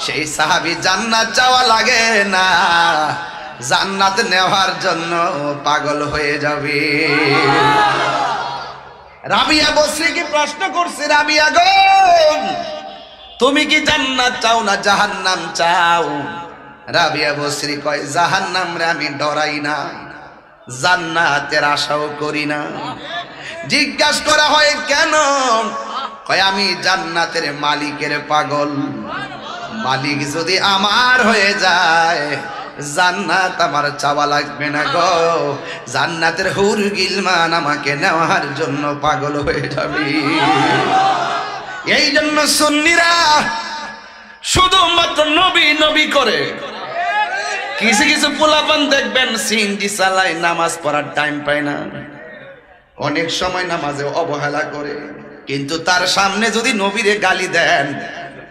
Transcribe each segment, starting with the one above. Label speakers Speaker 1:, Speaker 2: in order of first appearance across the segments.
Speaker 1: সেই সাহাবী জান্নাত চাওয়া লাগে না, জান্নাত নেওয়ার জন্য পাগল হয়ে যাবে। রাবিয়া বসরিকে প্রশ্ন করছে, রাবিয়া গো তুমি কি জান্নাত চাও না জাহান্নাম চাও? রাবিয়া বসরি কয় জাহান্নাম রে আমি ডরাই না, জান্নাতের আশাও করি না। জিজ্ঞাসা করা হয় কেন? কয় আমি জান্নাতের মালিকের পাগল, মালিক যদি আমার হয়ে যায় জান্নাত আমার চাওয়া লাগবে না গো, জান্নাতের হুর গিলমান আমাকে নেওয়ার জন্য পাগল হয়ে যাবে। এই জন্য সুন্নিরা শুধুমাত্র নবী নবী করে। কিছু কিছু পোলাপান দেখবেন সিএনজি চালায়, নামাজ পড়ার টাইম পায় না, অনেক সময় নামাজে অবহেলা করে, কিন্তু তার সামনে যদি নবীরে গালি দেন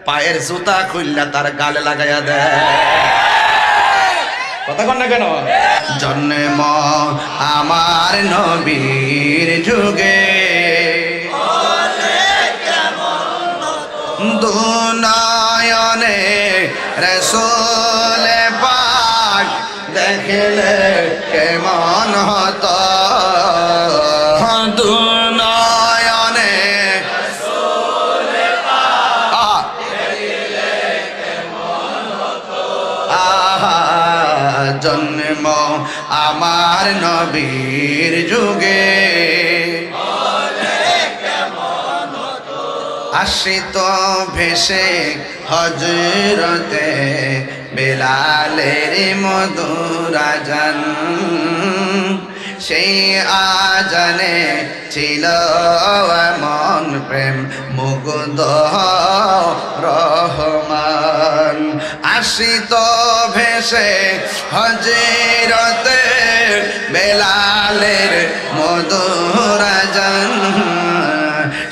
Speaker 1: পায়ের জুতা খুললা তার গালে লাগাইয়া দেয়। কথা কন না কেন? জন্ম আমার নবীর যুগে দুনয়নে রাসূল পাক দেখলে কেমন হতো, দুনয়নে রাসূল পাক দেখলে কেমন হতো। আহা জন্ম আমার নবীর যুগে আশিত ভেসে হযরতে বেলালের মধুর আজান, সেই আজানে ছিল এমন প্রেম মুগ্ধ রহমান। আশিত ভেসে হযরতে বেলালের মধুর আজান,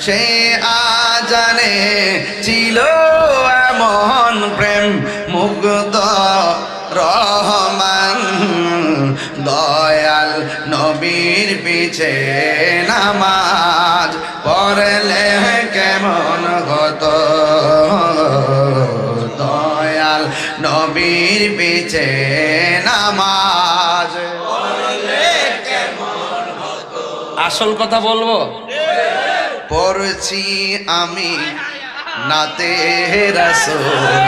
Speaker 1: সেই আজানে ছিল এমন প্রেম মুগ্ধ রহমান। দয়াল নবীর পিছে নামাজ পড়লে কেমন হতো, দয়াল নবীর পিছে নামাজ পড়লে কেমন হতো। আসল কথা বলবো, পড়ছি আমি নাতে রাসূল,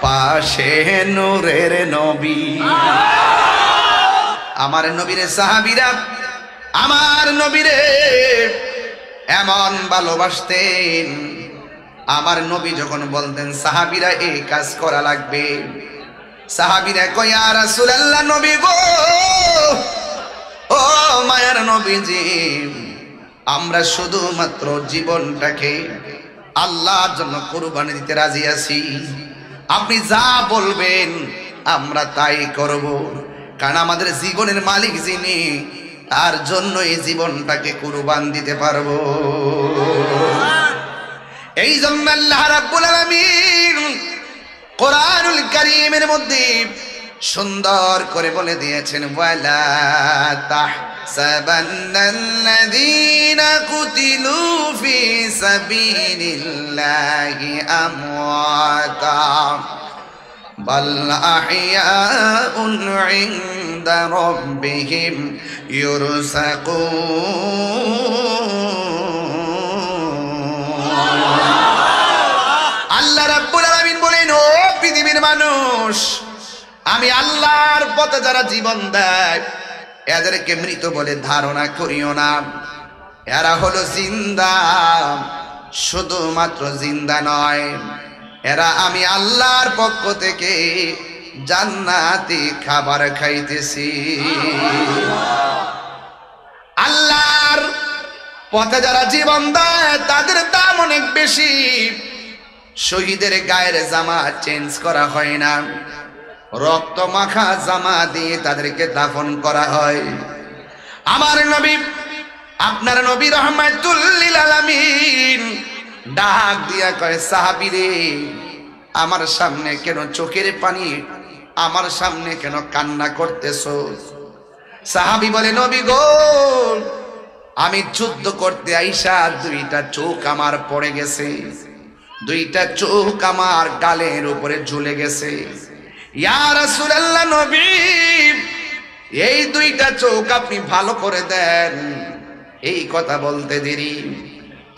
Speaker 1: পাশে নূরের নবী। আমার নবীরে সাহাবীরা আমার নবীরে এমন ভালোবাসতেন, আমার নবী যখন বলতেন সাহাবীরা এই কাজ করা লাগবে, সাহাবীরা কয় ইয়া রাসূলুল্লাহ, নবী গো, ও মায়ের নবীজি, আমরা শুধুমাত্র জীবনটাকে আল্লাহর জন্য কুরবানি দিতে রাজি আছি, আপনি যা বলবেন আমরা তাই করব, কারণ আমাদের জীবনের মালিক যিনি তার জন্য এই জীবনটাকে কুরবান দিতে পারবো। এই জন্য আল্লাহ রাব্বুল আলামিন কোরআনুল কারীমের মধ্যে সুন্দর করে বলে দিয়েছেন, ওয়ালা তাহসাবান্নাল্লাযীনা কুতিলু ফি সাবিলিল্লাহি আমওয়াতা বাল আহইয়াউন ইনদা রাব্বিহিম ইরযাকুন। আল্লাহ রাব্বুল আলামিন বলেন, ও পৃথিবীর মানুষ, আমি আল্লাহর পথে যারা জীবন দেয় এদেরকে মৃত বলে ধারণা করিও না, এরা হলো জিন্দা, শুধুমাত্র জিন্দা নয়, এরা আমি আল্লাহর পক্ষ থেকে জান্নাতি খাবার খাইতেছি। আল্লাহর পথে যারা জীবন দেয় তাদের দাম অনেক বেশি। শহীদের গায়ের জামা চেঞ্জ করা হয় না, রক্ত মাখা জামা দিয়ে তাদেরকে দাফন করা হয়। আমার নবী, আপনার নবী রাহমাতুল লিল আলামিন ডাক দিয়া কয়, সাহাবীরে আমার সামনে কেন চোখের পানি, আমার সামনে কেন কান্না করতেছো? সাহাবী বলে, নবী গো, আমি যুদ্ধ করতে আইসা দুইটা চোখ আমার পড়ে গেছে, দুইটা চোখ আমার গালের উপরে ঝুলে গেছে। ইয়া রাসূলুল্লাহ নবী, এই দুইটা চোখ আপনি ভালো করে দেন। এই কথা বলতে দেরি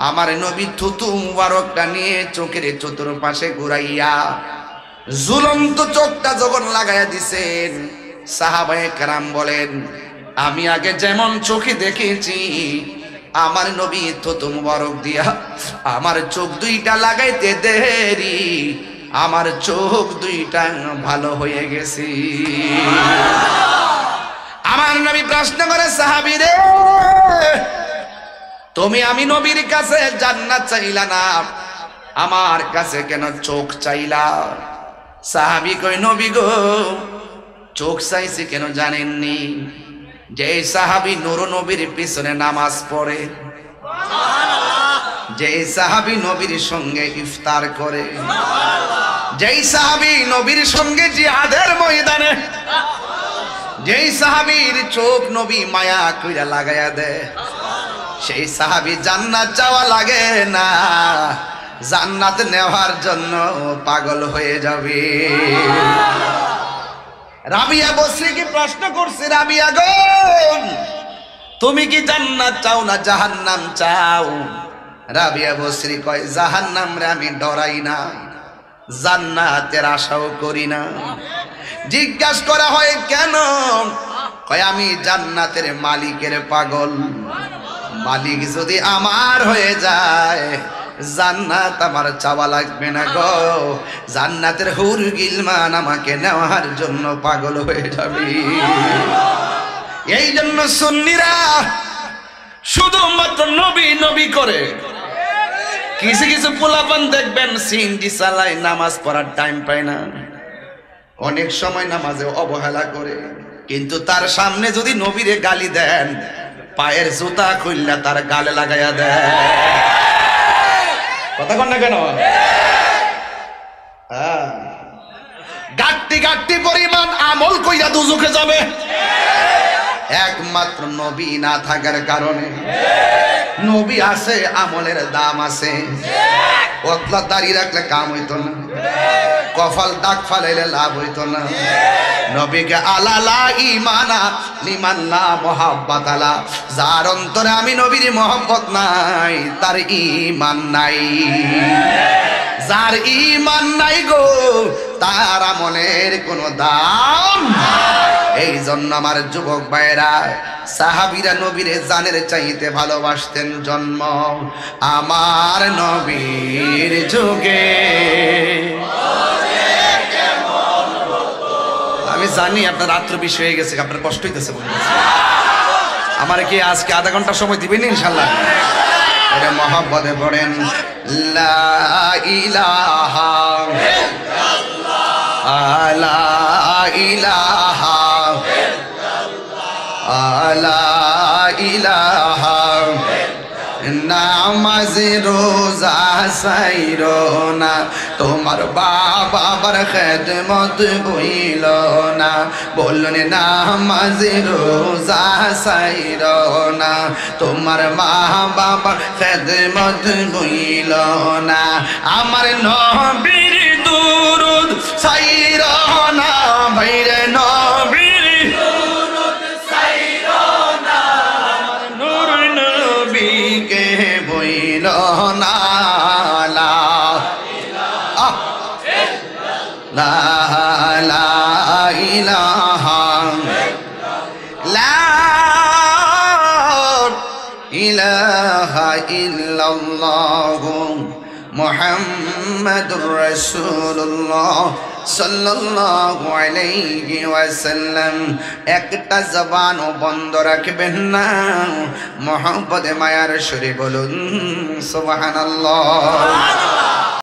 Speaker 1: আমার নবী থুতু মুবারকটা নিয়ে চোখের চতুর্পাশে ঘুরাইয়া ঝুলন্ত চোখটা যখন লাগাইয়া দিছেন, সাহাবায়ে কেরাম বলেন, আমি আগে যেমন চোখে দেখেছি আমার নবী থুতু মুবারক দিয়া আমার চোখ দুইটা লাগাইতে দেরি আমার চোখ দুইটা ভালো হয়ে গেছে। আমার নবী প্রশ্ন করে, সাহাবীরে তুমি আমি নবীর কাছে জান্নাত চাইলা না, আমার কাছে কেন চোখ চাইলা? সাহাবী কই, নবী গো চোখ চাইছি কেন জানেননি? যে সাহাবী নূর নবীর পিছনে নামাজ পড়ে, যে সাহাবী নবীর সঙ্গে ইফতার করে, যেই সাহাবী নবীর সঙ্গে জিহাদের ময়দানে, যেই সাহাবীর চোখ নবী মায়া কইরা লাগায়া দেয়, সেই সাহাবী জান্নাত যাওয়া লাগে না, জান্নাত নেওয়ার জন্য পাগল হয়ে যাবে। রাবিয়া বসরি কি প্রশ্ন করছে, রাবিয়া গো তুমি কি জান্নাত চাও না জাহান্নাম চাও? রাবিয়া বসরি কয়, জাহান্নাম রে আমি ডরাই না, জান্নাতের আশাও করি না। জিজ্ঞাসা করা হয় কেন? কয় আমি জান্নাতের মালিকের পাগল, মালিক যদি আমার হয়ে যায় জান্নাত আমার চাওয়া লাগবে না গো, জান্নাতের হুর গিলমান আমাকে নেওয়ার জন্য পাগল হয়ে যাবে। এই জন্য সুন্নিরা শুধুমাত্র নবী নবী করে। কিছু কিছু পোলাপান দেখবেন সিএনজি চালায়, নামাজ পড়ার টাইম পায় না, অনেক সময় নামাজে অবহেলা করে, কিন্তু তার সামনে যদি নবীরে গালি দেন পায়ের জুতা খুললা তার গালে লাগাইয়া দেয়। কথা কন না কেন? গাট্টি গাট্টি পরিমাণ আমল কইরা দুজকে যাবে একমাত্র নবী না থাকার কারণে। নবী আছে, আমলের দাম আছে। পতলা দাড়ি রাখলে কাম হইতো না, কপাল দাগ ফালাইলে লাভ হইতো না। নবীকে আলালা ইমানা লিমান লা মুহাব্বাত আলা, যার অন্তরে আমি নবীর মহব্বত নাই তার ঈমান নাই। যার ঈমান নাই গো তার আমলের কোনো দাম। এই জন্য আমার যুবক ভাইরা, সাহাবীরা নবীরে জানের চাইতে ভালোবাসতেন। জন্ম আমার নবীর যুগে, আমি জানি আপনার রাত্র বেশি হয়ে গেছে, আপনার কষ্ট হইতেছে, আমার কি আজকে আধা ঘন্টা সময় দিবেন ইনশাল্লাহ? এটা মহব্বতে পড়েন, লা ইলাহা ইল্লাল্লাহ, লা ইলাহা ইল্লাল্লাহ, লা ইলাহা নামাজ রোজা সাইরো না, তোমার বাবার খেদমত বইল না। বলুন নামাজ রোজা সাইরো না, তোমার মা বাবার খেদমত বইল না। আমার নবীর দুরুদ সাইরো না, ভাইরে নবীর দুরুদ সাইরো না, নূর নবীকে বইল না। লা ইলাহা ইল্লাল্লাহ মুহাম্মাদুর রাসূলুল্লাহ সাল্লাল্লাহু আলাইহি ওয়াসাল্লাম। একটা জবানও বন্ধ রাখবেন না, মহব্বতে মায়ার সুরে বলুন সুবহানাল্লাহ।